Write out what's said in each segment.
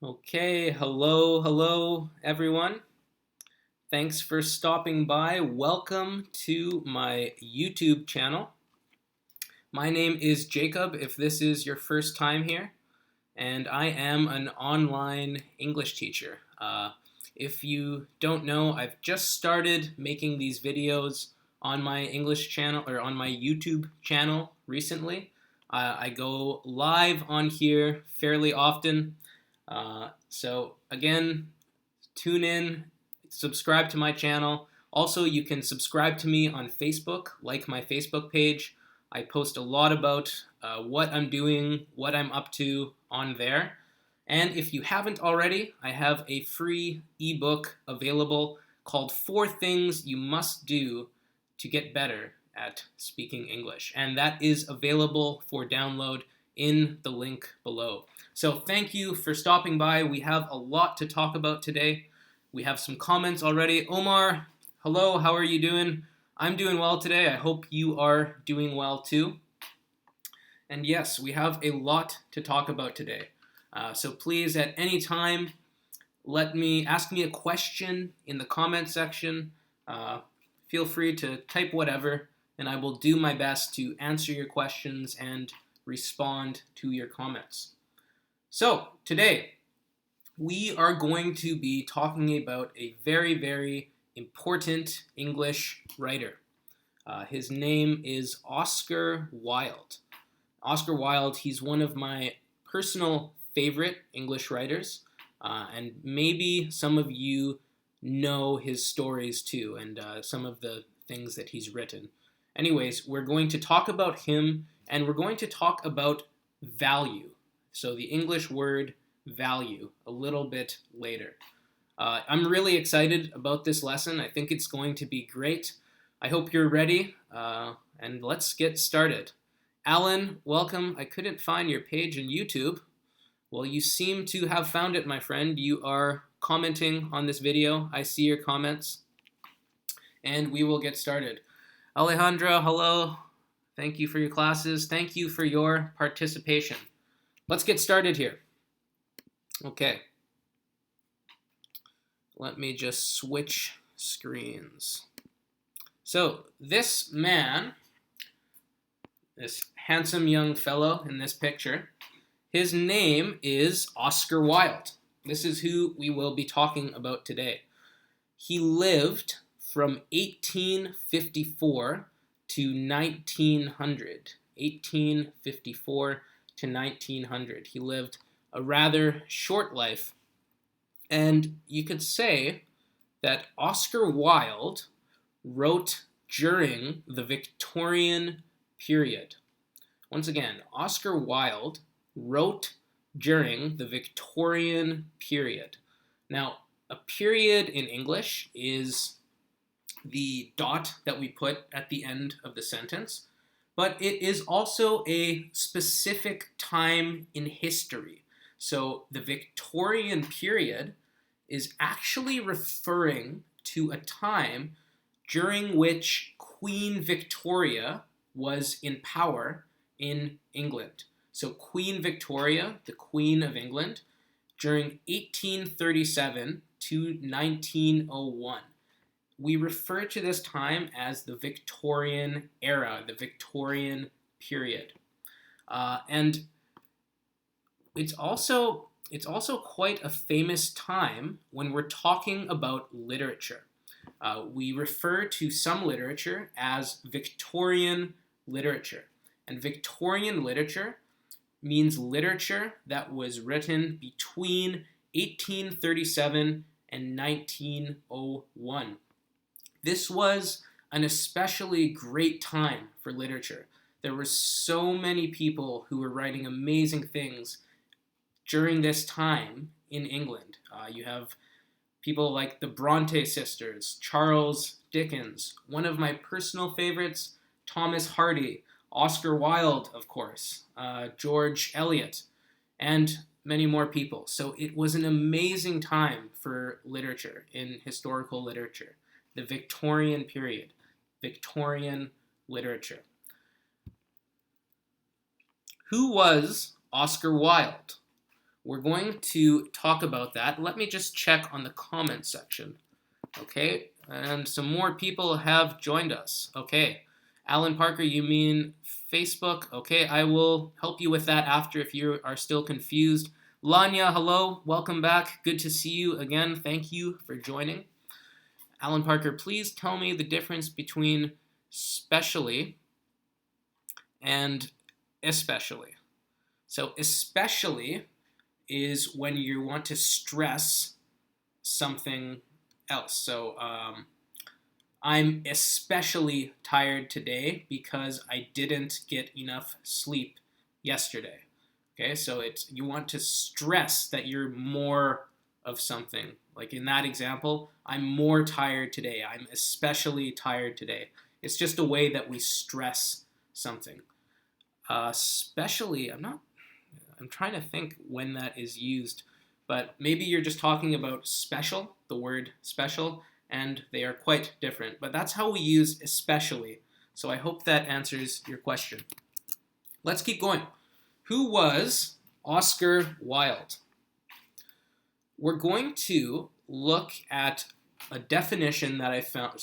Okay, hello everyone. Thanks for stopping by. Welcome to my YouTube channel. My name is Jacob if this is your first time here, and I am an online English teacher. If you don't know, I've just started making these videos on my English channel or on my YouTube channel recently. I go live on here fairly often. So again, tune in, subscribe to my channel. Also, you can subscribe to me on Facebook, like my Facebook page. I post a lot about what I'm doing, what I'm up to on there. And if you haven't already, I have a free ebook available called 4 Things You Must Do to Get Better at Speaking English. And that is available for download in the link below. So thank you for stopping by. We have a lot to talk about today. We have some comments already. Omar, hello, how are you doing? I'm doing well today. I hope you are doing well too. And yes, we have a lot to talk about today. So please, at any time, ask me a question in the comment section. Feel free to type whatever, and I will do my best to answer your questions and respond to your comments. So today, we are going to be talking about a very important English writer. His name is Oscar Wilde. Oscar Wilde, he's one of my personal favorite English writers, and maybe some of you know his stories too, and some of the things that he's written. Anyways, we're going to talk about him, and we're going to talk about value. So the English word value a little bit later. I'm really excited about this lesson. I think it's going to be great. I hope you're ready, and let's get started. Alan, welcome. I couldn't find your page on YouTube. Well, you seem to have found it, my friend. You are commenting on this video. I see your comments, and we will get started. Alejandra, hello. Thank you for your classes. Thank you for your participation. Let's get started here. Okay. Let me just switch screens. So this man, this handsome young fellow in this picture, his name is Oscar Wilde. This is who we will be talking about today. He lived from 1854 to 1900. 1854 to 1900. He lived a rather short life. And you could say that Oscar Wilde wrote during the Victorian period. Once again, Oscar Wilde wrote during the Victorian period. Now, a period in English is the dot that we put at the end of the sentence, but it is also a specific time in history. So the Victorian period is actually referring to a time during which Queen Victoria was in power in England. So Queen Victoria, the Queen of England, during 1837 to 1901. We refer to this time as the Victorian era, the Victorian period. And it's also quite a famous time when we're talking about literature. We refer to some literature as Victorian literature. And Victorian literature means literature that was written between 1837 and 1901. This was an especially great time for literature. There were so many people who were writing amazing things during this time in England. You have people like the Bronte sisters, Charles Dickens, one of my personal favorites, Thomas Hardy, Oscar Wilde, of course, George Eliot, and many more people. So it was an amazing time for literature, in historical literature. The Victorian period, Victorian literature. Who was Oscar Wilde? we're going to talk about that. Let me just check on the comment section. Okay, and some more people have joined us. Okay, Alan Parker, you mean Facebook? Okay, I will help you with that after if you are still confused. Lanya, hello, welcome back. Good to see you again. Thank you for joining. Alan Parker, please tell me the difference between specially and especially. So especially is when you want to stress something else. So I'm especially tired today because I didn't get enough sleep yesterday. Okay, so you want to stress that you're more of something. Like in that example, I'm more tired today. I'm especially tired today. It's just a way that we stress something. Especially, I'm trying to think when that is used, but maybe you're just talking about special, the word special, and they are quite different. But that's how we use especially. So I hope that answers your question. Let's keep going. Who was Oscar Wilde? We're going to look at a definition that I found,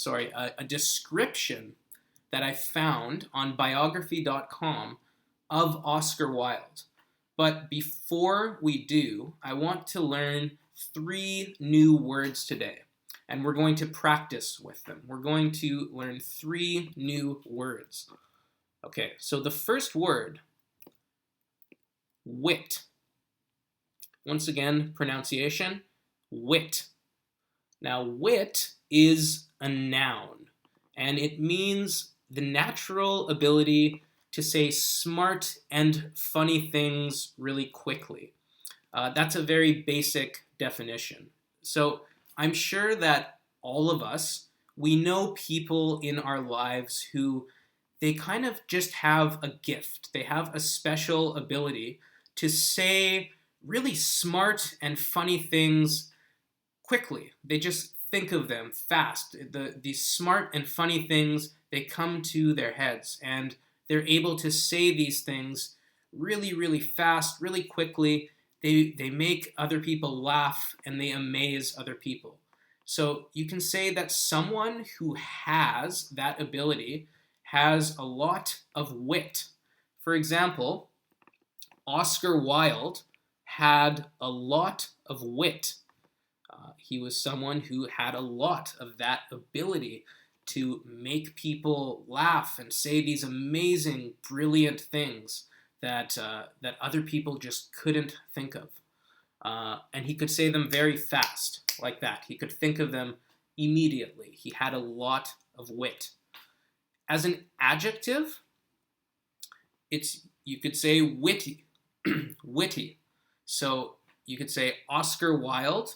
a description that I found on biography.com of Oscar Wilde. But before we do, I want to learn 3 new words today, and we're going to practice with them. We're going to learn 3 new words. Okay, so the first word, wit. Once again, pronunciation, wit. Now, wit is a noun, and it means the natural ability to say smart and funny things really quickly. That's a very basic definition. So I'm sure that all of us, we know people in our lives who they kind of just have a gift. They have a special ability to say really smart and funny things quickly. They just think of them fast. These smart and funny things, they come to their heads, and they're able to say these things really, really fast, really quickly. They make other people laugh, and they amaze other people. So you can say that someone who has that ability has a lot of wit. For example, Oscar Wilde had a lot of wit. He was someone who had a lot of that ability to make people laugh and say these amazing, brilliant things that other people just couldn't think of. And he could say them very fast, like that. He could think of them immediately. He had a lot of wit. As an adjective, you could say witty. Witty. So you could say Oscar Wilde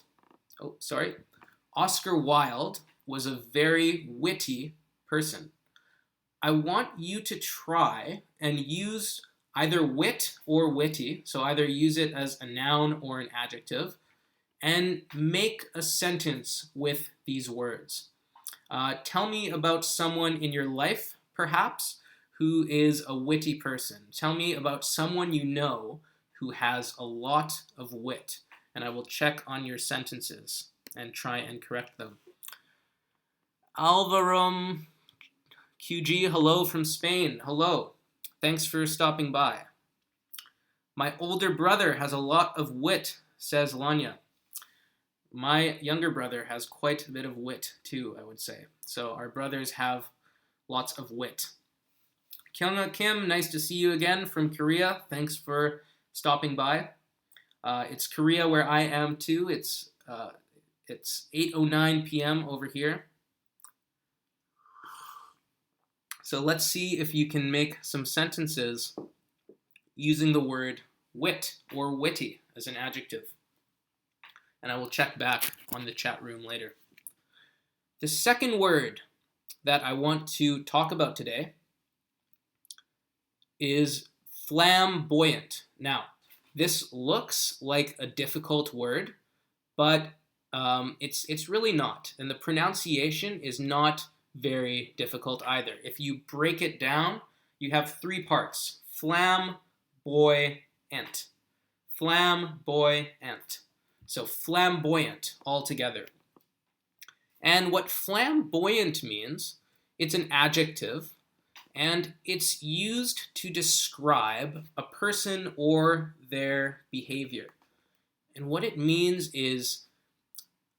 was a very witty person. I want you to try and use either wit or witty, so either use it as a noun or an adjective, and make a sentence with these words. Tell me about someone in your life, perhaps, who is a witty person. Tell me about someone you know who has a lot of wit, and I will check on your sentences and try and correct them. Alvaro QG, hello from Spain. Hello. Thanks for stopping by. My older brother has a lot of wit, says Lanya. My younger brother has quite a bit of wit too, I would say. So our brothers have lots of wit. Kyunga Kim, nice to see you again from Korea. Thanks for stopping by. It's Korea where I am too. It's 8:09 p.m. over here. So let's see if you can make some sentences using the word wit or witty as an adjective. And I will check back on the chat room later. The second word that I want to talk about today is flamboyant. Now, this looks like a difficult word, but it's really not. And the pronunciation is not very difficult either. If you break it down, you have 3 parts. Flamboyant. Flamboyant. So flamboyant altogether. And what flamboyant means, it's an adjective, and it's used to describe a person or their behavior. And what it means is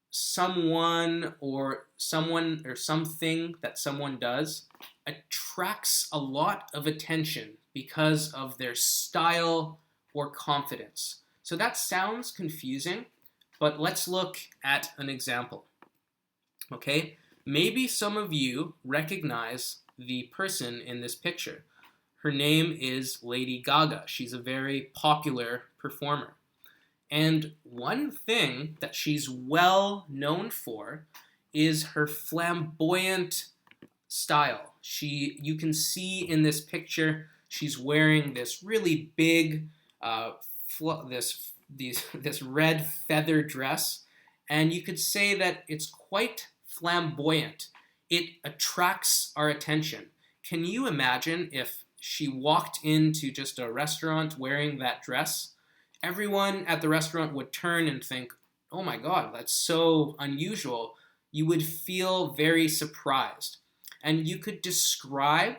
someone or something that someone does attracts a lot of attention because of their style or confidence. So that sounds confusing, but let's look at an example. Okay, maybe some of you recognize the person in this picture. Her name is Lady Gaga. She's a very popular performer. And one thing that she's well known for is her flamboyant style. You can see in this picture, she's wearing this really big, this red feather dress, and you could say that it's quite flamboyant. It attracts our attention. Can you imagine if she walked into just a restaurant wearing that dress? Everyone at the restaurant would turn and think, oh my God, that's so unusual. You would feel very surprised. And you could describe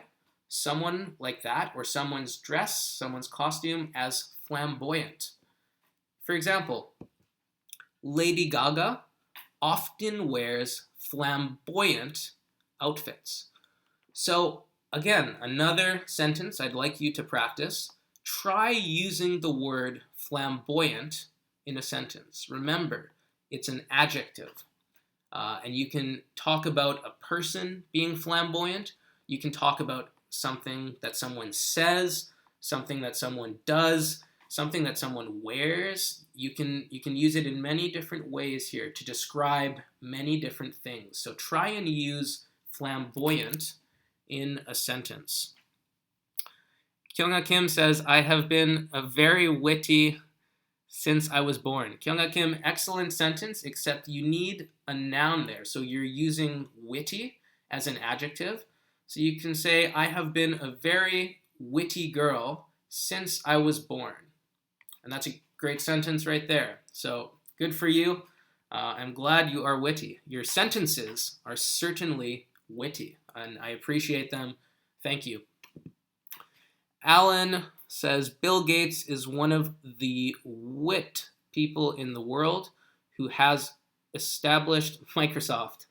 someone like that, or someone's dress, someone's costume, as flamboyant. For example, Lady Gaga often wears flamboyant outfits. So again, another sentence I'd like you to practice. Try using the word flamboyant in a sentence. Remember, it's an adjective. And you can talk about a person being flamboyant. You can talk about something that someone says, something that someone does, something that someone wears. You can use it in many different ways here to describe many different things. So try and use flamboyant in a sentence. Kyunga Kim says, I have been a very witty since I was born. Kyunga Kim, excellent sentence, except you need a noun there. So you're using witty as an adjective. So you can say, I have been a very witty girl since I was born. And that's a great sentence right there. So good for you. I'm glad you are witty. Your sentences are certainly witty, and I appreciate them. Thank you. Alan says, Bill Gates is one of the wit people in the world who has established Microsoft.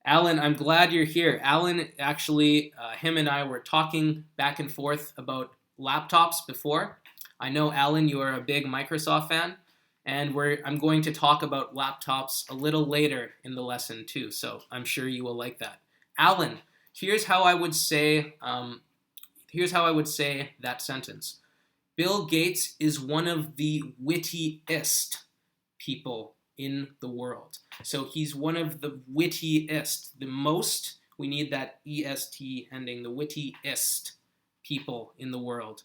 Alan, I'm glad you're here. Alan, actually, him and I were talking back and forth about laptops before. I know, Alan, you are a big Microsoft fan, and I'm going to talk about laptops a little later in the lesson too, so I'm sure you will like that. Alan, here's how I would say that sentence. Bill Gates is one of the wittiest people in the world. So he's one of the wittiest. The most, we need that est ending, the wittiest people in the world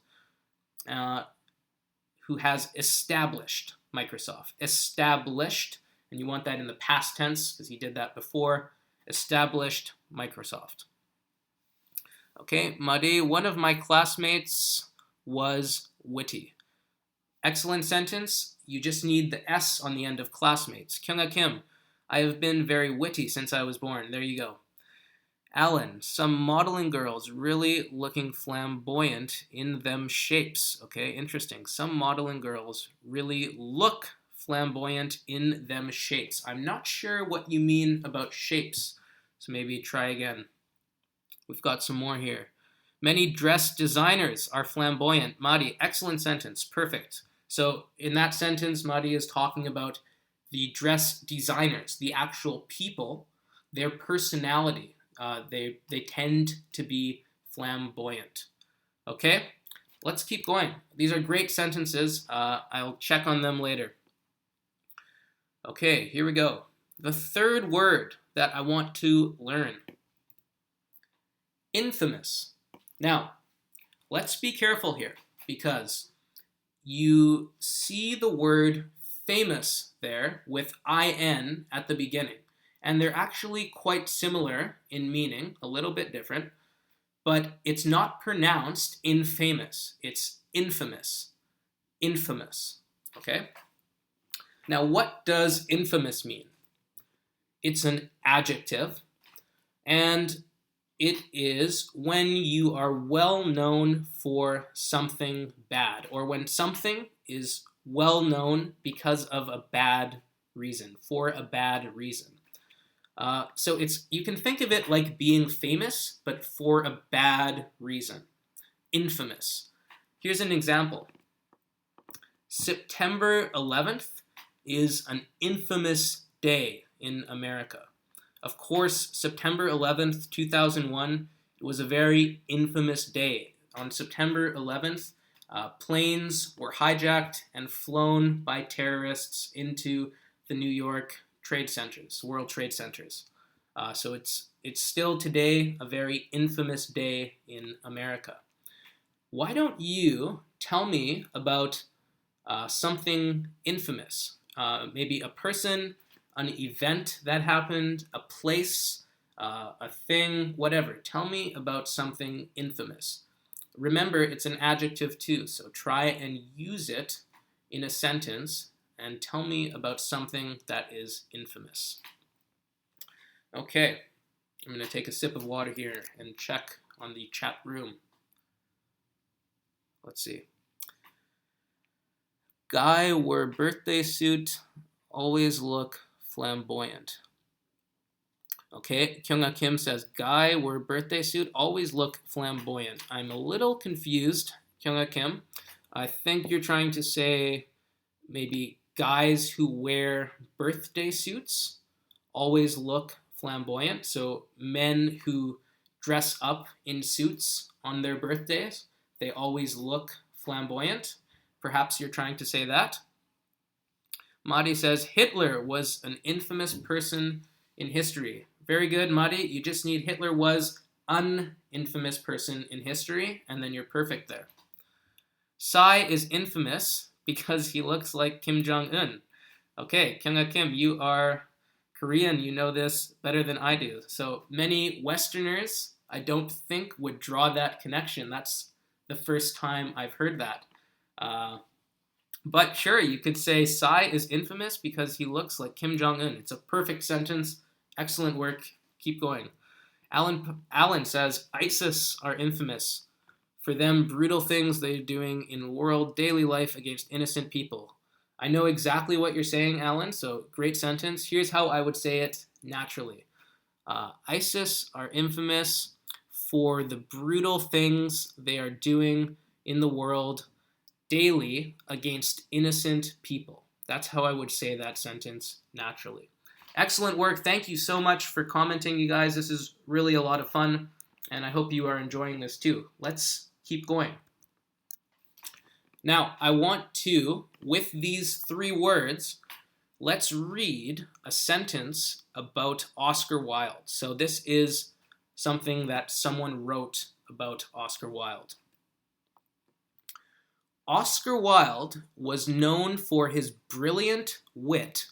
who has established Microsoft. Established, and you want that in the past tense because he did that before. Established Microsoft. Okay, Madi, one of my classmates was witty. Excellent sentence. You just need the S on the end of classmates. Kyunga Kim, I have been very witty since I was born. There you go. Alan, some modeling girls really looking flamboyant in them shapes. Okay, interesting. Some modeling girls really look flamboyant in them shapes. I'm not sure what you mean about shapes, so maybe try again. We've got some more here. Many dress designers are flamboyant. Madi, excellent sentence. Perfect. So in that sentence, Madi is talking about the dress designers, the actual people, their personality. They tend to be flamboyant. Okay, let's keep going. These are great sentences. I'll check on them later. Okay, here we go. The third word that I want to learn. Infamous. Now, let's be careful here because you see the word famous there with IN at the beginning. And they're actually quite similar in meaning, a little bit different, but it's not pronounced infamous. It's infamous. Infamous. Okay? Now, what does infamous mean? It's an adjective, and it is when you are well known for something bad, or when something is well known because of a bad reason, for a bad reason. So you can think of it like being famous, but for a bad reason. Infamous. Here's an example. September 11th is an infamous day in America. Of course, September 11th, 2001, it was a very infamous day. On September 11th, planes were hijacked and flown by terrorists into the New York trade centers, World Trade Centers. So it's still today a very infamous day in America. Why don't you tell me about something infamous? Maybe a person, an event that happened, a place, a thing, whatever. Tell me about something infamous. Remember, it's an adjective too, so try and use it in a sentence and tell me about something that is infamous. Okay, I'm going to take a sip of water here and check on the chat room. Let's see. Guy wore birthday suit, always look flamboyant. Okay, Kyunga Kim says, guy wore birthday suit, always look flamboyant. I'm a little confused, Kyunga Kim. I think you're trying to say maybe guys who wear birthday suits always look flamboyant. So men who dress up in suits on their birthdays, they always look flamboyant. Perhaps you're trying to say that. Madi says, Hitler was an infamous person in history. Very good, Madi. You just need Hitler was an infamous person in history, and then you're perfect there. Psy is infamous because he looks like Kim Jong-un. Okay, Kyunga Kim, you are Korean. You know this better than I do. So many Westerners, I don't think, would draw that connection. That's the first time I've heard that. But sure, you could say Psy is infamous because he looks like Kim Jong-un. It's a perfect sentence. Excellent work. Keep going. Alan says, ISIS are infamous for them brutal things they're doing in world daily life against innocent people. I know exactly what you're saying, Alan, so great sentence. Here's how I would say it naturally. ISIS are infamous for the brutal things they are doing in the world daily against innocent people. That's how I would say that sentence naturally. Excellent work. Thank you so much for commenting, you guys. This is really a lot of fun, and I hope you are enjoying this too. Let's keep going. Now, I want to, with these 3 words, let's read a sentence about Oscar Wilde. So this is something that someone wrote about Oscar Wilde. Oscar Wilde was known for his brilliant wit,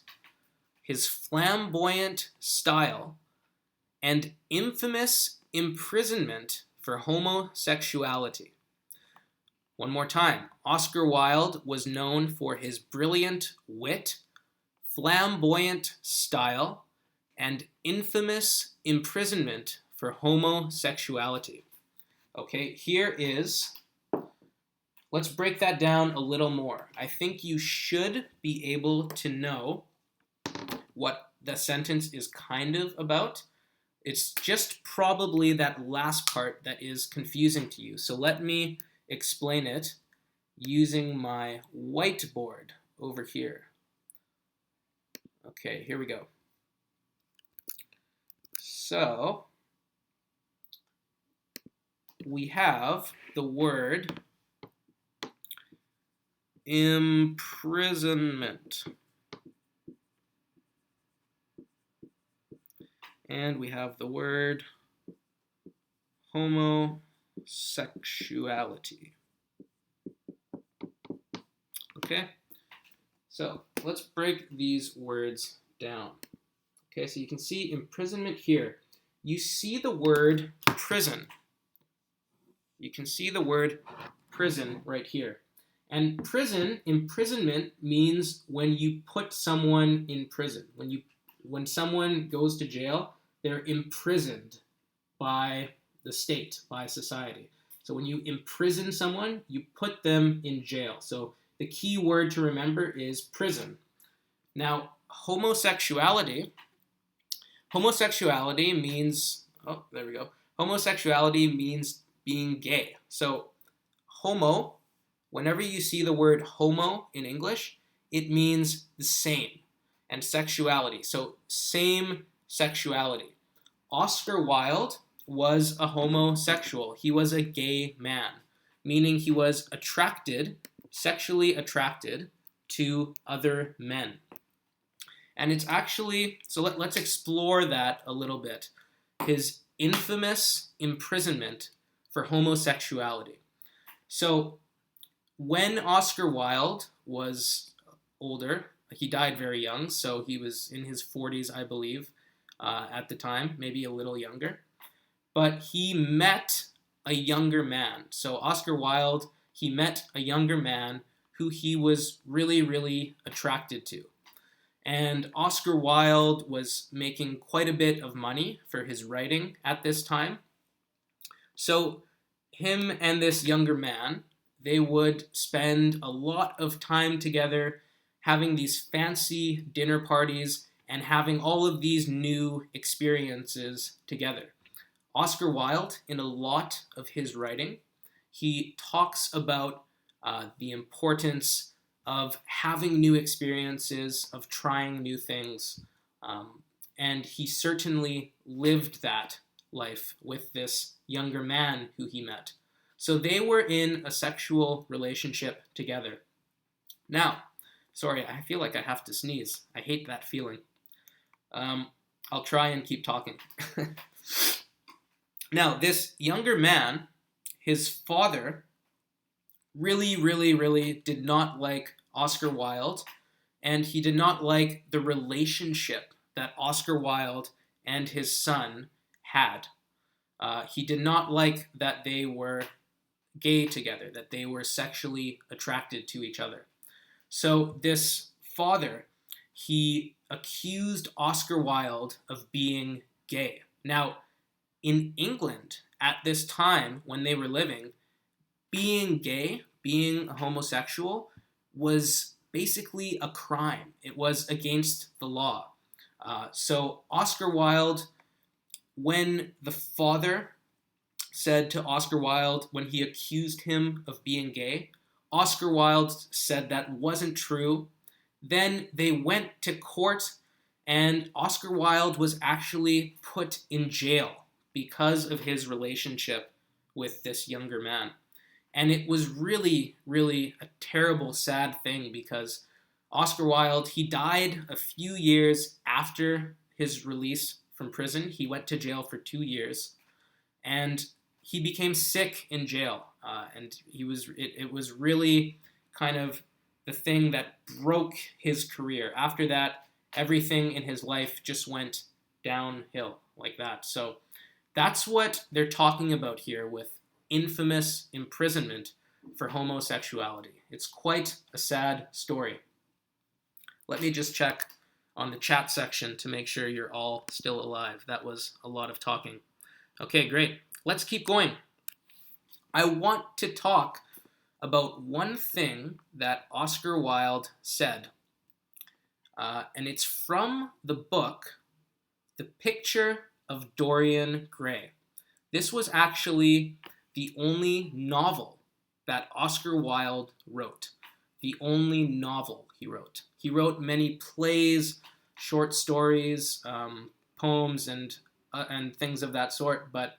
his flamboyant style, and infamous imprisonment for homosexuality. One more time. Oscar Wilde was known for his brilliant wit, flamboyant style, and infamous imprisonment for homosexuality. Okay, here is... Let's break that down a little more. I think you should be able to know what the sentence is kind of about. It's just probably that last part that is confusing to you. So let me explain it using my whiteboard over here. Okay, here we go. So we have the word imprisonment. And we have the word homosexuality. Okay, so let's break these words down. Okay, so you can see imprisonment here. You see the word prison. You can see the word prison right here. And imprisonment means when you put someone in prison. When someone goes to jail, they're imprisoned by the state, by society. So when you imprison someone, you put them in jail. So the key word to remember is prison. Now, homosexuality means, oh, there we go. Homosexuality means being gay. So homo, whenever you see the word homo in English, it means the same. And sexuality, so same sexuality. Oscar Wilde was a homosexual. He was a gay man, meaning he was sexually attracted to other men. And it's actually, so let's explore that a little bit. His infamous imprisonment for homosexuality. So when Oscar Wilde was older, he died very young, so he was in his 40s, I believe, at the time, maybe a little younger. But he met a younger man. So Oscar Wilde, he met a younger man who he was really, really attracted to. And Oscar Wilde was making quite a bit of money for his writing at this time. So him and this younger man, they would spend a lot of time together having these fancy dinner parties and having all of these new experiences together. Oscar Wilde, in a lot of his writing, he talks about the importance of having new experiences, of trying new things, and he certainly lived that life with this younger man who he met. So they were in a sexual relationship together. Now, sorry, I feel like I have to sneeze. I hate that feeling. I'll try and keep talking. Now, this younger man, his father, really, really, really did not like Oscar Wilde, and he did not like the relationship that Oscar Wilde and his son had. He did not like that they were gay together, that they were sexually attracted to each other. So this father, he accused Oscar Wilde of being gay. Now, in England, at this time when they were living, being gay, being a homosexual, was basically a crime. It was against the law. So Oscar Wilde, when the father said to Oscar Wilde, when he accused him of being gay, Oscar Wilde said that wasn't true. Then they went to court, and Oscar Wilde was actually put in jail because of his relationship with this younger man. And it was really, really a terrible, sad thing because Oscar Wilde, he died a few years after his release from prison. He went to jail for 2 years, and he became sick in jail. It was really kind of the thing that broke his career. After that, everything in his life just went downhill like that. So that's what they're talking about here with infamous imprisonment for homosexuality. It's quite a sad story. Let me just check on the chat section to make sure you're all still alive. That was a lot of talking. Okay, great. Let's keep going. I want to talk about one thing that Oscar Wilde said. And it's from the book, The Picture of Dorian Gray. This was actually the only novel that Oscar Wilde wrote. The only novel he wrote. He wrote many plays, short stories, poems, and things of that sort, but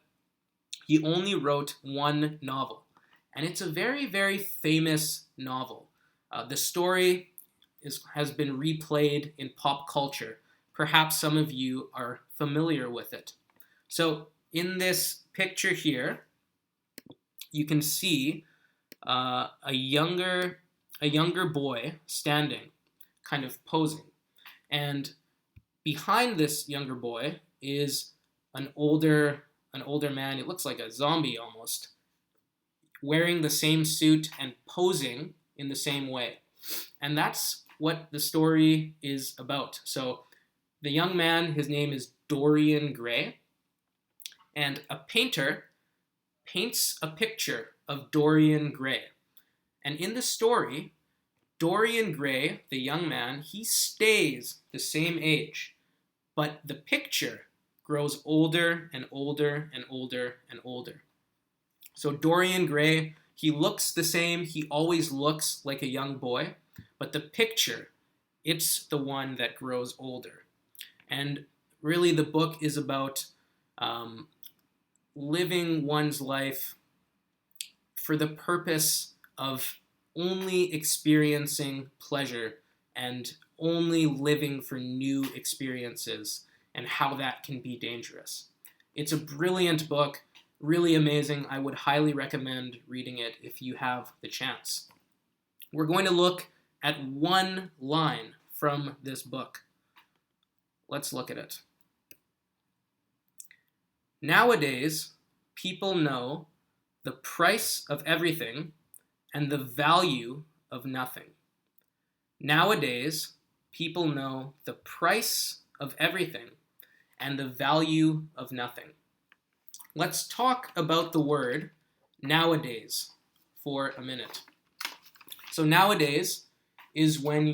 he only wrote one novel. And it's a very, very famous novel. The story has been replayed in pop culture. Perhaps some of you are familiar with it. So in this picture here, you can see a younger boy standing, kind of posing. And behind this younger boy is an older man. It looks like a zombie almost, wearing the same suit and posing in the same way. And that's what the story is about. So the young man, his name is Dorian Gray, and a painter paints a picture of Dorian Gray. And in the story, Dorian Gray, the young man, he stays the same age, but the picture grows older and older and older and older. So Dorian Gray, he looks the same, he always looks like a young boy, but the picture, it's the one that grows older. And really the book is about living one's life for the purpose of only experiencing pleasure and only living for new experiences and how that can be dangerous. It's a brilliant book, really amazing. I would highly recommend reading it if you have the chance. We're going to look at one line from this book. Let's look at it. Nowadays, people know the price of everything and the value of nothing. Nowadays, people know the price of everything and the value of nothing. Let's talk about the word nowadays for a minute. So nowadays is when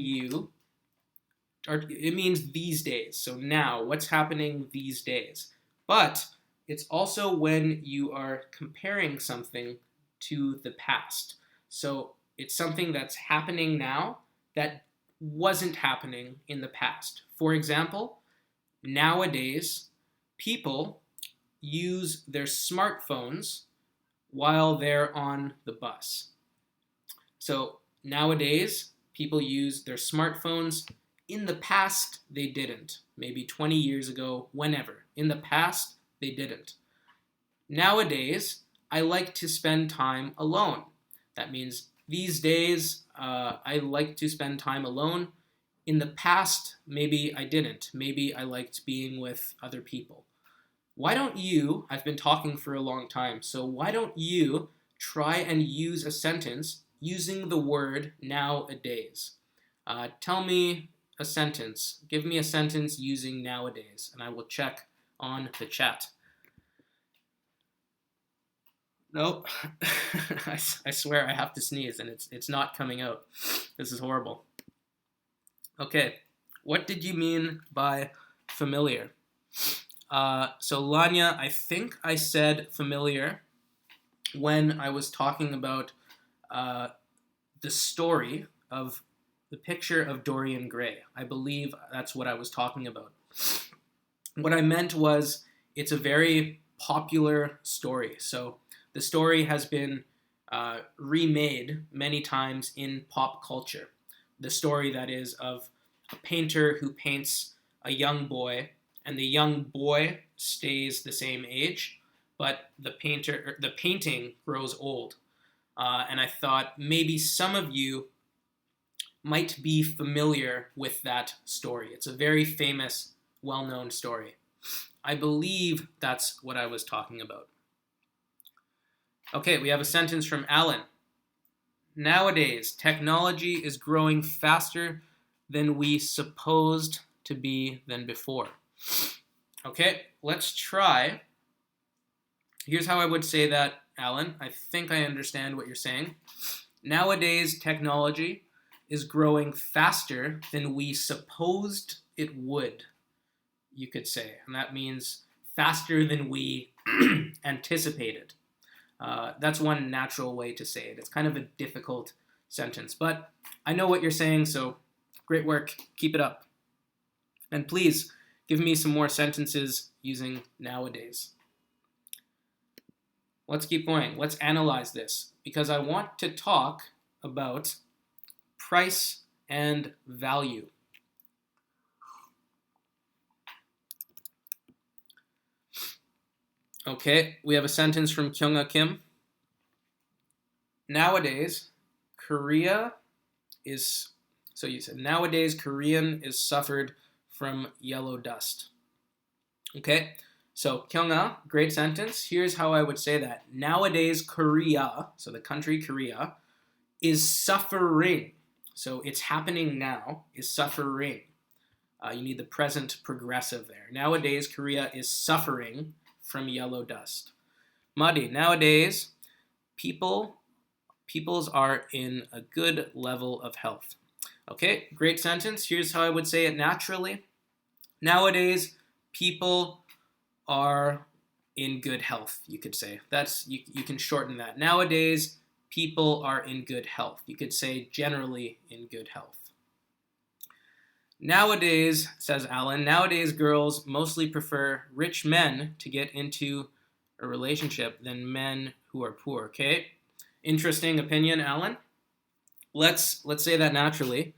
it means these days. So now, what's happening these days? But it's also when you are comparing something to the past. So it's something that's happening now that wasn't happening in the past. For example, nowadays, people use their smartphones while they're on the bus. So nowadays, people use their smartphones. In the past, they didn't. Maybe 20 years ago, whenever. In the past, they didn't. Nowadays, I like to spend time alone. That means these days, I like to spend time alone. In the past, maybe I didn't. Maybe I liked being with other people. Why don't you, I've been talking for a long time, so why don't you try and use a sentence using the word nowadays? Tell me a sentence. Give me a sentence using nowadays, and I will check on the chat. Nope. I swear I have to sneeze, and it's not coming out. This is horrible. Okay, what did you mean by familiar? So Lanya, I think I said familiar when I was talking about the story of the picture of Dorian Gray. I believe that's what I was talking about. What I meant was it's a very popular story. So the story has been remade many times in pop culture. The story, that is, of a painter who paints a young boy, and the young boy stays the same age, but the painting grows old. And I thought maybe some of you might be familiar with that story. It's a very famous, well-known story. I believe that's what I was talking about. Okay, we have a sentence from Alan. Nowadays, technology is growing faster than we supposed to be than before. Okay, let's try. Here's how I would say that, Alan. I think I understand what you're saying. Nowadays, technology is growing faster than we supposed it would, you could say. And that means faster than we anticipated. That's one natural way to say it. It's kind of a difficult sentence, but I know what you're saying, so great work. Keep it up. And please give me some more sentences using nowadays. Let's keep going. Let's analyze this, because I want to talk about price and value. Okay, we have a sentence from Kyung-Ah Kim. Nowadays, Korean is suffered from yellow dust. Okay, so Kyung-Ah, great sentence. Here's how I would say that. Nowadays, Korea, so the country Korea, is suffering. So it's happening now, is suffering. You need the present progressive there. Nowadays, Korea is suffering from yellow dust. Muddy. Nowadays, peoples are in a good level of health. Okay, great sentence. Here's how I would say it naturally. Nowadays, people are in good health, you could say. That's you can shorten that. Nowadays, people are in good health. You could say generally in good health. Nowadays, says Alan, nowadays girls mostly prefer rich men to get into a relationship than men who are poor. Okay? Interesting opinion, Alan. Let's say that naturally.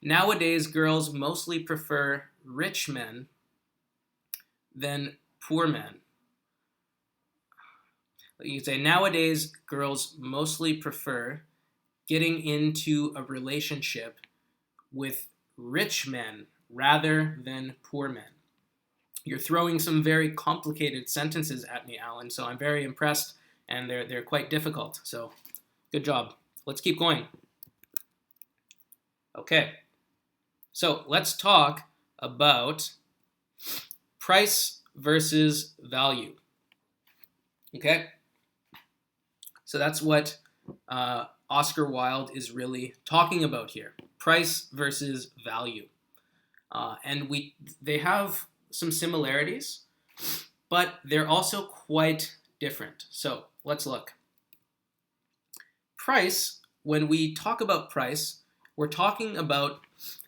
Nowadays, girls mostly prefer rich men than poor men. You could say nowadays, girls mostly prefer getting into a relationship with rich men rather than poor men. You're throwing some very complicated sentences at me, Alan, so I'm very impressed, and they're quite difficult. So, good job. Let's keep going. Okay. So, let's talk about price versus value. Okay? So that's what Oscar Wilde is really talking about here. Price versus value. And they have some similarities, but they're also quite different. So let's look. Price, when we talk about price, we're talking about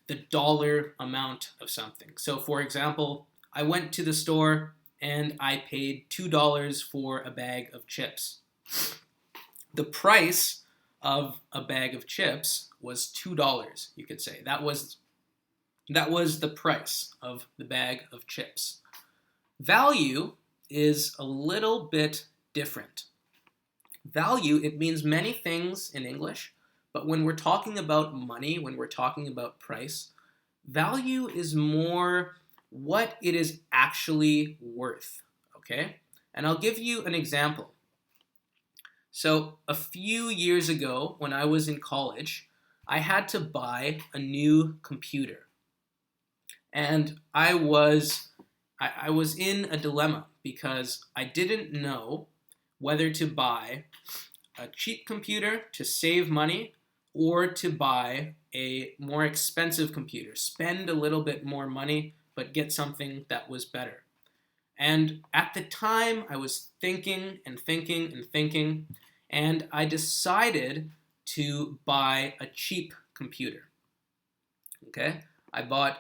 the dollar amount of something. So for example, I went to the store and I paid $2 for a bag of chips. The price of a bag of chips was $2, you could say. That was the price of the bag of chips. Value is a little bit different. Value, it means many things in English, but when we're talking about money, when we're talking about price, value is more what it is actually worth, okay? And I'll give you an example. So a few years ago, when I was in college, I had to buy a new computer. And I was in a dilemma because I didn't know whether to buy a cheap computer to save money or to buy a more expensive computer, spend a little bit more money, but get something that was better. And at the time, I was thinking and thinking and thinking, and I decided to buy a cheap computer. Okay? I bought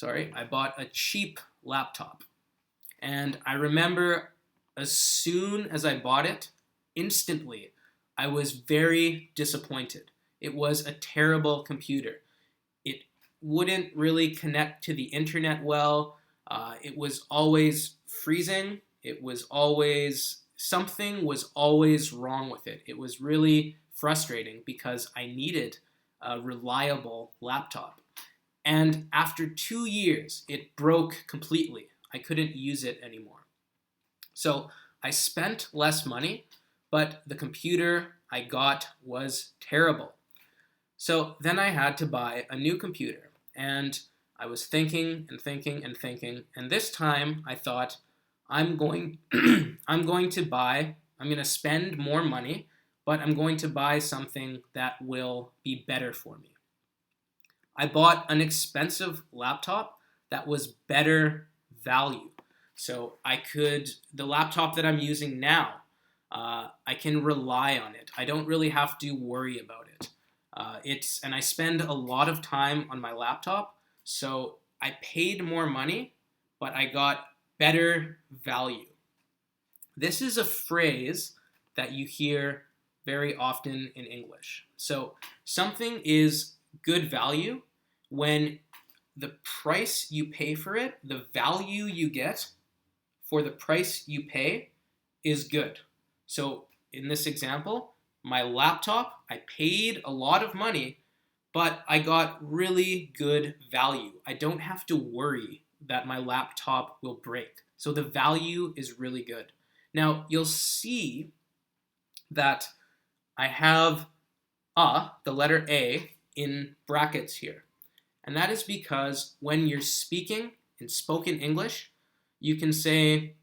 a cheap laptop. And I remember as soon as I bought it, instantly, I was very disappointed. It was a terrible computer. It wouldn't really connect to the internet well. It was always freezing. Something was always wrong with it. It was really frustrating because I needed a reliable laptop. And after 2 years, it broke completely. I couldn't use it anymore. So I spent less money, but the computer I got was terrible. So then I had to buy a new computer. And I was thinking and thinking and thinking. And this time I thought, I'm going to spend more money, but I'm going to buy something that will be better for me. I bought an expensive laptop that was better value. So the laptop that I'm using now, I can rely on it. I don't really have to worry about it. And I spend a lot of time on my laptop, so I paid more money, but I got better value. This is a phrase that you hear very often in English. So something is good value when the price you pay for it, the value you get for the price you pay is good. So in this example, my laptop, I paid a lot of money, but I got really good value. I don't have to worry that my laptop will break. So the value is really good. Now, you'll see that I have the letter A, in brackets here. And that is because when you're speaking in spoken English, you can say,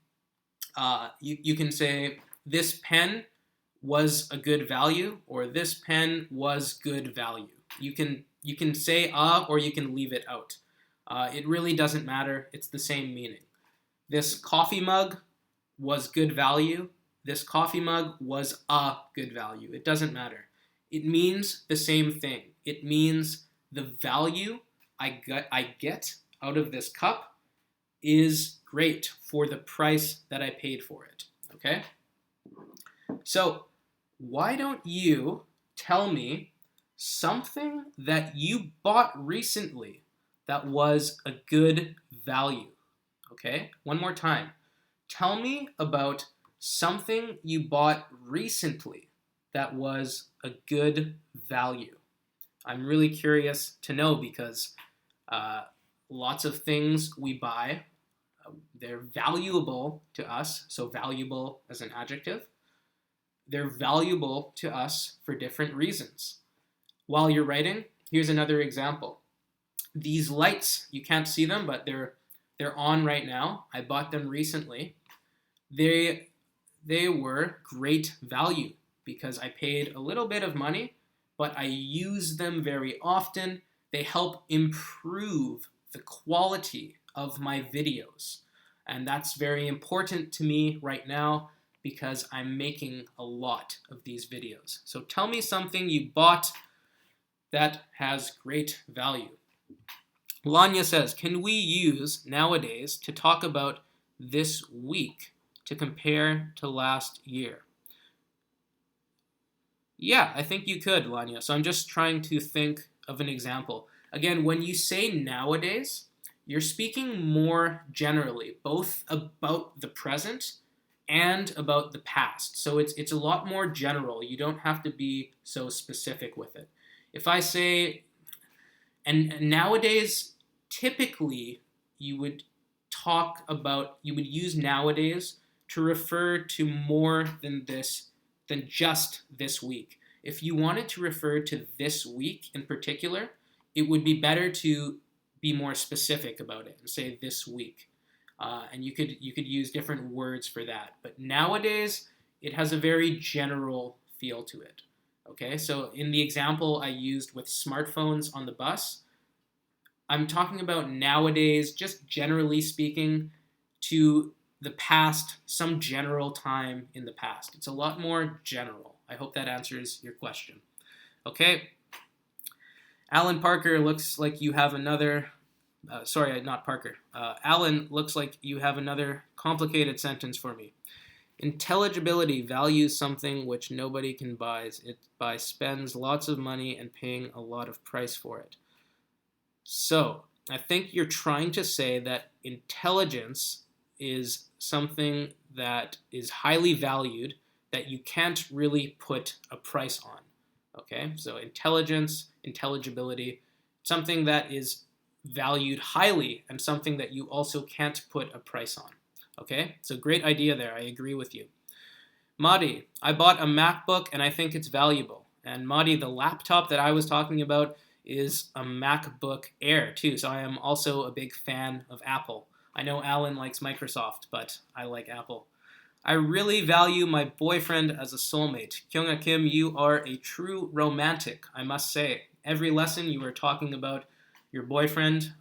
you can say, this pen was a good value, or this pen was good value. You can say or you can leave it out. It really doesn't matter. It's the same meaning. This coffee mug was good value. This coffee mug was a good value. It doesn't matter. It means the same thing. It means the value I get out of this cup is great for the price that I paid for it. Okay? So, why don't you tell me something that you bought recently that was a good value? Okay? One more time. Tell me about something you bought recently that was a good value. I'm really curious to know because lots of things we buy, they're valuable to us. So valuable as an adjective. They're valuable to us for different reasons. While you're writing, here's another example. These lights, you can't see them, but they're on right now. I bought them recently. They were great value because I paid a little bit of money, but I use them very often. They help improve the quality of my videos. And that's very important to me right now because I'm making a lot of these videos. So tell me something you bought that has great value. Lanya says, can we use nowadays to talk about this week to compare to last year? Yeah, I think you could, Lanya. So I'm just trying to think of an example. Again, when you say nowadays, you're speaking more generally, both about the present and about the past. So it's a lot more general. You don't have to be so specific with it. If I say, and nowadays, typically you would use nowadays to refer to more than just this week. If you wanted to refer to this week in particular, it would be better to be more specific about it and say this week. And you could use different words for that. But nowadays, it has a very general feel to it. Okay, so in the example I used with smartphones on the bus, I'm talking about nowadays, just generally speaking, to the past, some general time in the past. It's a lot more general. I hope that answers your question. Okay. Alan Parker, looks like you have another, sorry, not Parker. Alan, looks like you have another complicated sentence for me. Intelligibility values something which nobody can buy. It spends lots of money and paying a lot of price for it. So, I think you're trying to say that intelligence is something that is highly valued that you can't really put a price on. Okay, so intelligence, intelligibility, something that is valued highly and something that you also can't put a price on. Okay, so great idea there. I agree with you. Madi, I bought a MacBook and I think it's valuable. And Madi, the laptop that I was talking about is a MacBook Air too. So I am also a big fan of Apple. I know Alan likes Microsoft, but I like Apple. I really value my boyfriend as a soulmate. Kyunga Kim, you are a true romantic, I must say. Every lesson you were talking about your boyfriend,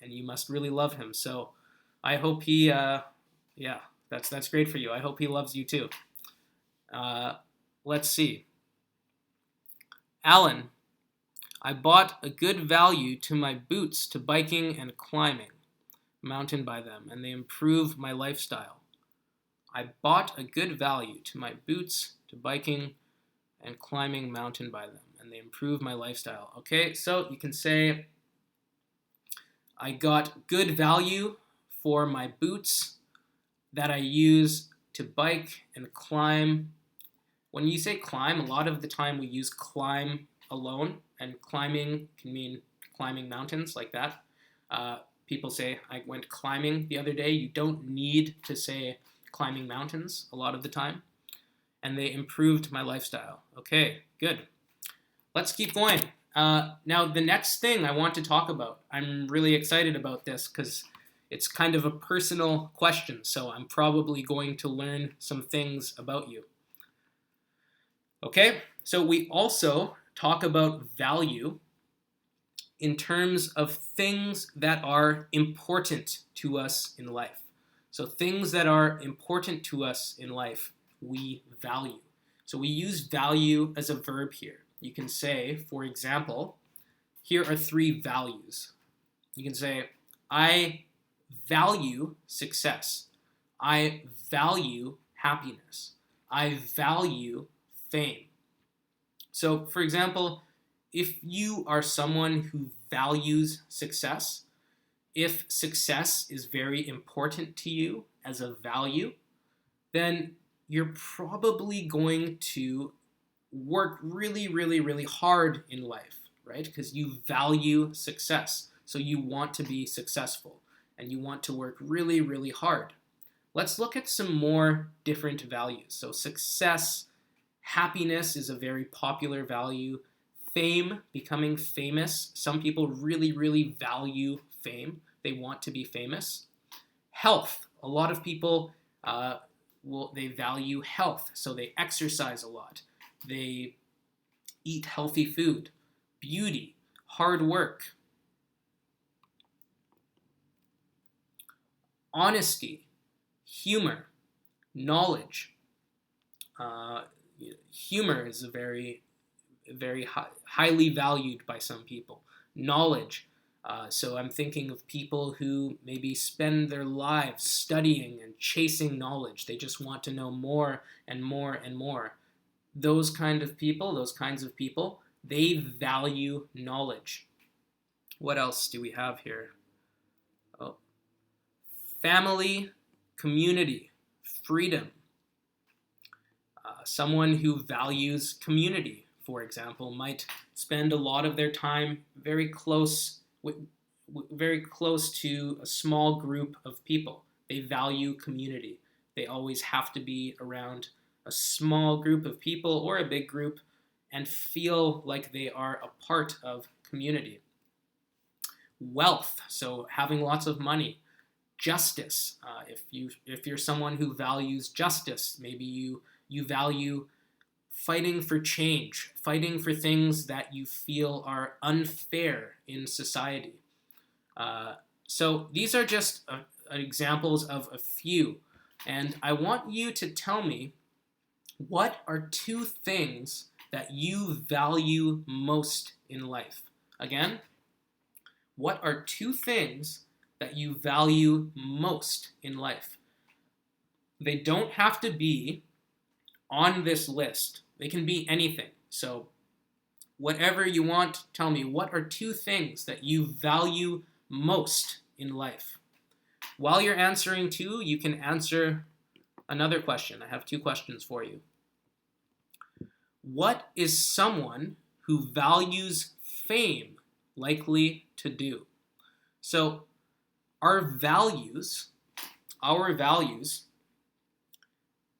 and you must really love him. So I hope he, yeah, that's great for you. I hope he loves you too. Let's see. Alan, I bought a good value to my boots to biking and climbing, mountain by them, and they improve my lifestyle. I bought a good value to my boots to biking and climbing mountain by them, and they improve my lifestyle. Okay, so you can say, I got good value for my boots that I use to bike and climb. When you say climb, a lot of the time we use climb alone, and climbing can mean climbing mountains like that. People say, I went climbing the other day. You don't need to say climbing mountains a lot of the time. And they improved my lifestyle. Okay, good. let's keep going. Now, the next thing I want to talk about, I'm really excited about this because it's kind of a personal question, so I'm probably going to learn some things about you. Okay, so we also talk about value in terms of things that are important to us in life. So things that are important to us in life, we value. So we use value as a verb here. You can say, for example, here are 3 values. You can say, I value success. I value happiness. I value fame. So, for example, if you are someone who values success, if success is very important to you as a value, then you're probably going to work really, really, really hard in life, right? Because you value success. So you want to be successful and you want to work really, really hard. Let's look at some more different values. So success, happiness is a very popular value. Fame, becoming famous. Some people really, really value fame. They want to be famous. Health. A lot of people, they value health, so they exercise a lot. They eat healthy food. Beauty, hard work. Honesty, humor, knowledge. Humor is a very highly valued by some people. Knowledge. So I'm thinking of people who maybe spend their lives studying and chasing knowledge. They just want to know more and more and more. Those kinds of people, they value knowledge. What else do we have here? Oh. Family, community, freedom. Someone who values community, for example, might spend a lot of their time very close to a small group of people. They value community. They always have to be around a small group of people or a big group and feel like they are a part of community. Wealth, so having lots of money. Justice, if you're someone who values justice, maybe you value fighting for change, fighting for things that you feel are unfair in society. So these are just examples of a few, and I want you to tell me, what are 2 things that you value most in life? Again, what are 2 things that you value most in life? They don't have to be on this list. They can be anything. So whatever you want, tell me, what are 2 things that you value most in life? While you're answering 2, you can answer another question. I have 2 questions for you. What is someone who values fame likely to do? So our values,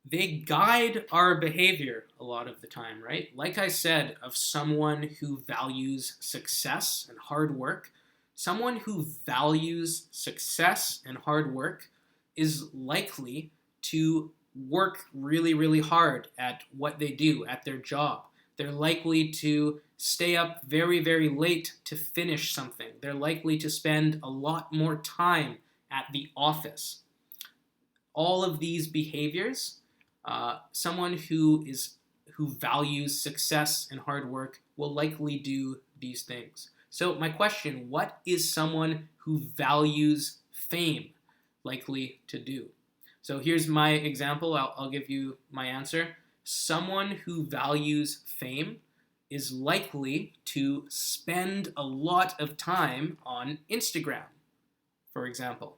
they guide our behavior a lot of the time, right? Like I said, of someone who values success and hard work, someone who values success and hard work is likely to work really, really hard at what they do, at their job. They're likely to stay up very, very late to finish something. They're likely to spend a lot more time at the office. All of these behaviors, someone who values success and hard work will likely do these things. So my question, what is someone who values fame likely to do? So here's my example. I'll give you my answer. Someone who values fame is likely to spend a lot of time on Instagram, for example.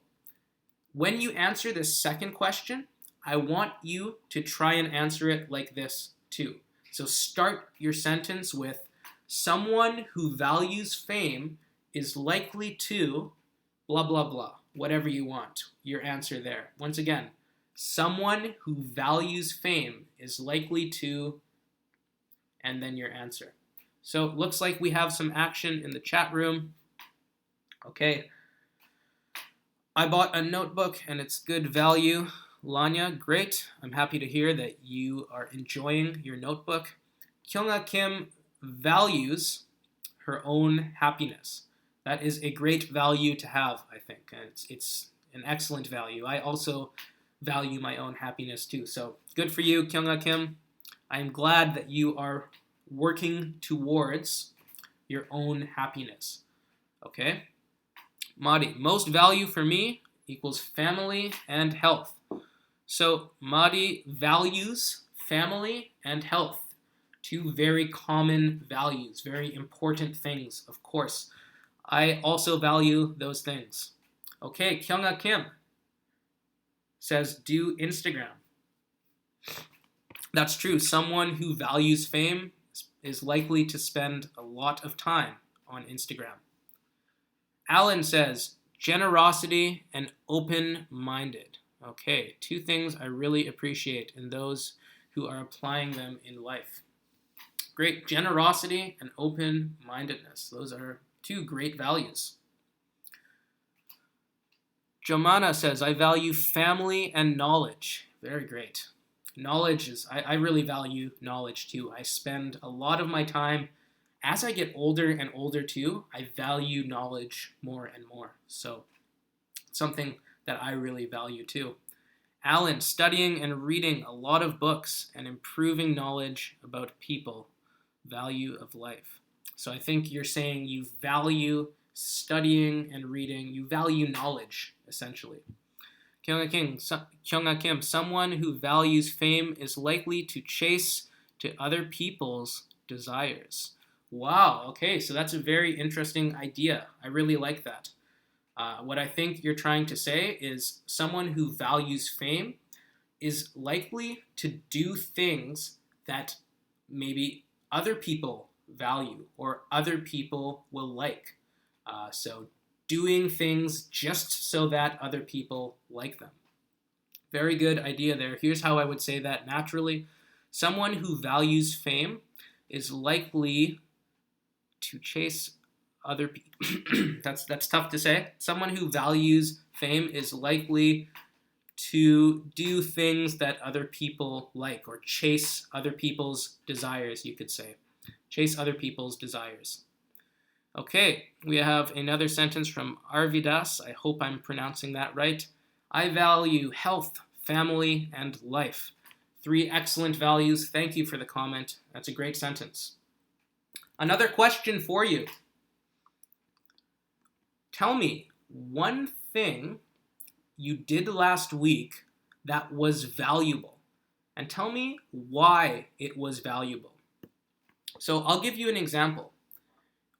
When you answer this second question, I want you to try and answer it like this too. So start your sentence with, someone who values fame is likely to blah, blah, blah, whatever you want, your answer there. Once again, someone who values fame is likely to, and then your answer. So it looks like we have some action in the chat room. Okay. I bought a notebook and it's good value. Lanya, great. I'm happy to hear that you are enjoying your notebook. Kyunga Kim values her own happiness. That is a great value to have, I think. And it's an excellent value. I also value my own happiness too. So good for you, Kyunga Kim. I'm glad that you are working towards your own happiness. Okay? Madi, most value for me equals family and health. So Madi values family and health. Two very common values, very important things, of course. I also value those things. Okay, Kyunga Kim says, do Instagram. That's true. Someone who values fame is likely to spend a lot of time on Instagram. Alan says, generosity and open-minded. Okay, two things I really appreciate in those who are applying them in life. Great. Generosity and open-mindedness. Those are two great values. Jomana says, I value family and knowledge. Very great. Knowledge is, I really value knowledge too. I spend a lot of my time, as I get older and older too, I value knowledge more and more. So it's something that I really value too. Alan, studying and reading a lot of books and improving knowledge about people. Value of life. So I think you're saying you value studying and reading. You value knowledge, essentially. Kyunga Kim, someone who values fame is likely to chase to other people's desires. Wow, okay, so that's a very interesting idea. I really like that. What I think you're trying to say is someone who values fame is likely to do things that maybe other people value or other people will like. So doing things just so that other people like them. Very good idea there. Here's how I would say that naturally. Someone who values fame is likely to chase other people. That's tough to say. Someone who values fame is likely to do things that other people like, or chase other people's desires, you could say. Chase other people's desires. Okay, we have another sentence from Arvidas. I hope I'm pronouncing that right. I value health, family, and life. Three excellent values. Thank you for the comment. That's a great sentence. Another question for you. Tell me one thing you did last week that was valuable, and tell me why it was valuable. So I'll give you an example.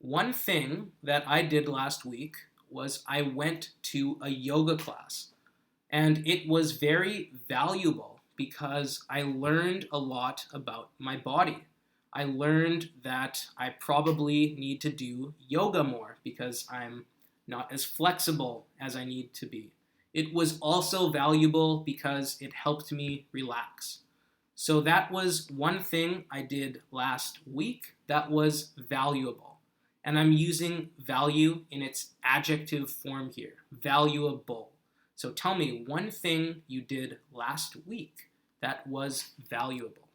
One thing that I did last week was I went to a yoga class, and it was very valuable because I learned a lot about my body. I learned that I probably need to do yoga more because I'm not as flexible as I need to be. It was also valuable because it helped me relax. So that was one thing I did last week that was valuable. And I'm using value in its adjective form here, valuable. So tell me one thing you did last week that was valuable.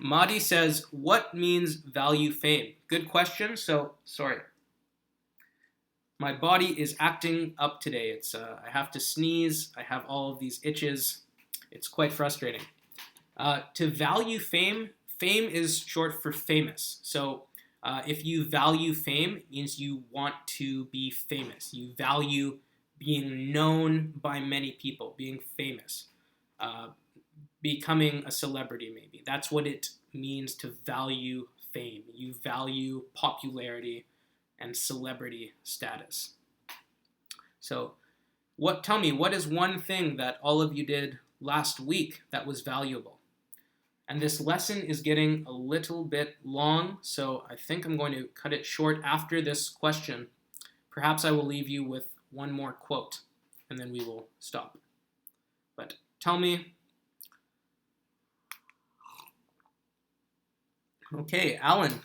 Madi says, what means value fame? Good question. So, sorry. My body is acting up today. I have to sneeze. I have all of these itches. It's quite frustrating. To value fame, fame is short for famous. So if you value fame, it means you want to be famous. You value being known by many people, being famous, becoming a celebrity maybe. That's what it means to value fame. You value popularity and celebrity status. So tell me, what is one thing that all of you did last week that was valuable? And this lesson is getting a little bit long, so I think I'm going to cut it short after this question. Perhaps I will leave you with one more quote, and then we will stop. But tell me, Okay, Alan.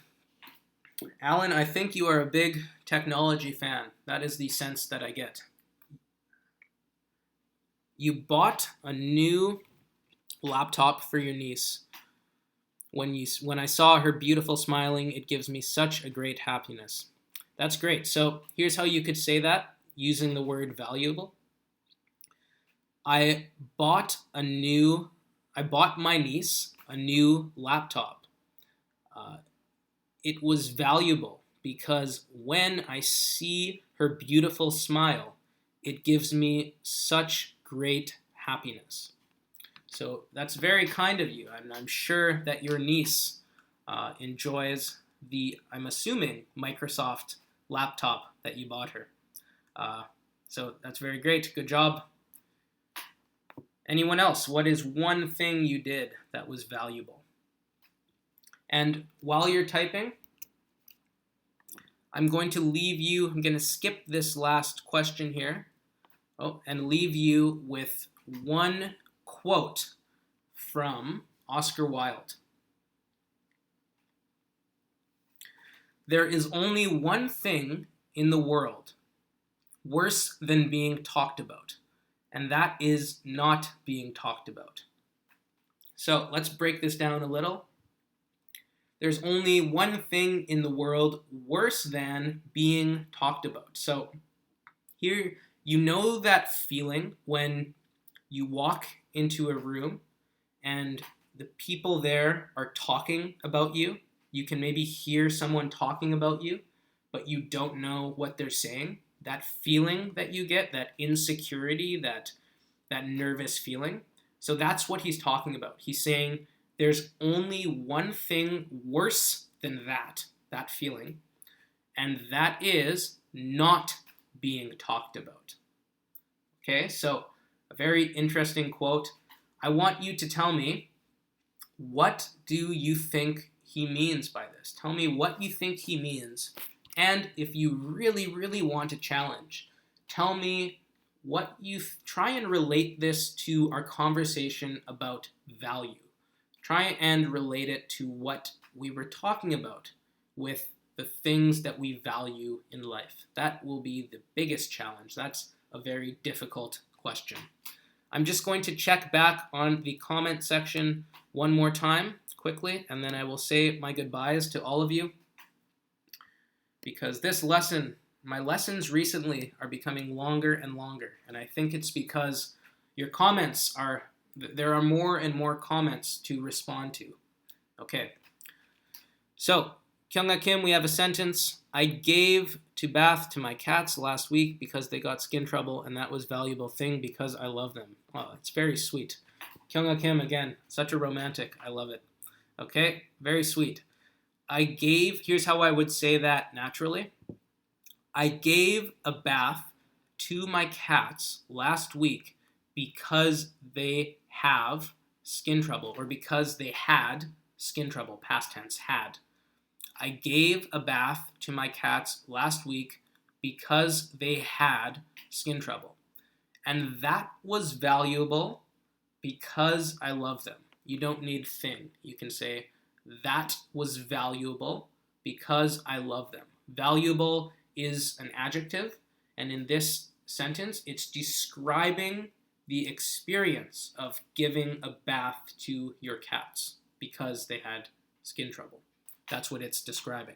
Alan, I think you are a big technology fan. That is the sense that I get. You bought a new laptop for your niece. When I saw her beautiful smiling, it gives me such a great happiness. That's great. So here's how you could say that using the word valuable. I bought my niece a new laptop. It was valuable because when I see her beautiful smile, it gives me such great happiness. So that's very kind of you, and I'm sure that your niece enjoys the, I'm assuming, Microsoft laptop that you bought her. So that's very great. Good job. Anyone else? What is one thing you did that was valuable? And while you're typing, I'm going to skip this last question here, and leave you with one quote from Oscar Wilde. There is only one thing in the world worse than being talked about, and that is not being talked about. So let's break this down a little. There's only one thing in the world worse than being talked about. So here, you know that feeling when you walk into a room and the people there are talking about you. You can maybe hear someone talking about you, but you don't know what they're saying. That feeling that you get, that insecurity, that nervous feeling. So that's what he's talking about. He's saying there's only one thing worse than that feeling, and that is not being talked about. Okay, so a very interesting quote. I want you to tell me, what do you think he means by this? Tell me what you think he means, and if you really, really want a challenge, tell me what you try and relate this to our conversation about value. Try and relate it to what we were talking about with the things that we value in life. That will be the biggest challenge. That's a very difficult question. I'm just going to check back on the comment section one more time quickly, and then I will say my goodbyes to all of you, because my lessons recently are becoming longer and longer, and I think it's because your comments there are more and more comments to respond to. Okay. So, Kyunga Kim, we have a sentence. I gave to bath to my cats last week because they got skin trouble, and that was a valuable thing because I love them. Oh, it's very sweet. Kyunga Kim, again, such a romantic. I love it. Okay, very sweet. Here's how I would say that naturally. I gave a bath to my cats last week because they have skin trouble, or because they had skin trouble, past tense, had. I gave a bath to my cats last week because they had skin trouble. And that was valuable because I love them. You don't need thing. You can say, that was valuable because I love them. Valuable is an adjective, and in this sentence, it's describing the experience of giving a bath to your cats because they had skin trouble. That's what it's describing.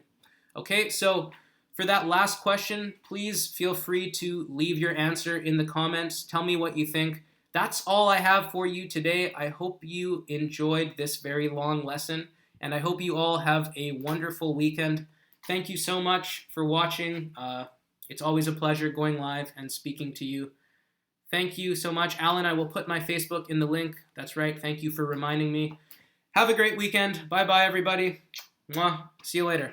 Okay, so for that last question, please feel free to leave your answer in the comments. Tell me what you think. That's all I have for you today. I hope you enjoyed this very long lesson, and I hope you all have a wonderful weekend. Thank you so much for watching. It's always a pleasure going live and speaking to you. Thank you so much. Alan, I will put my Facebook in the link. That's right. Thank you for reminding me. Have a great weekend. Bye-bye, everybody. Mwah. See you later.